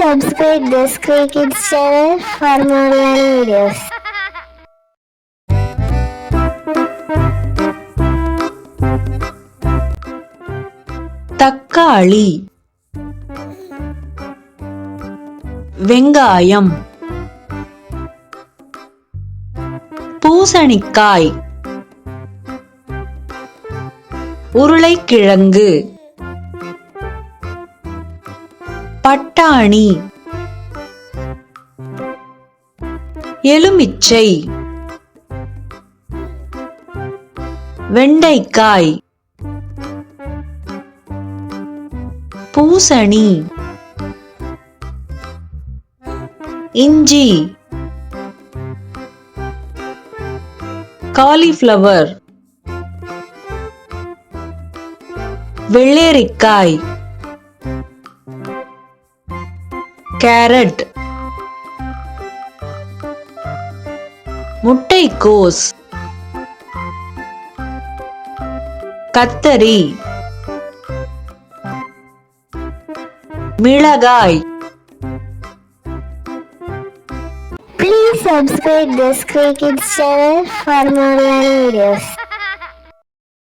subscribe the Sree Kids channel for more learning videos. தக்காளி, வெங்காயம், பூசணிக்காய், உருளைக்கிழங்கு, பட்டாணி, எலுமிச்சை, வெண்டைக்காய், பூசணி, இஞ்சி, காலிஃப்ளவர், வெள்ளரிக்காய், கேரட், முட்டைக்கோஸ், கத்தரி, மிளகாய். Please subscribe the Sree Kids channel for more learning videos.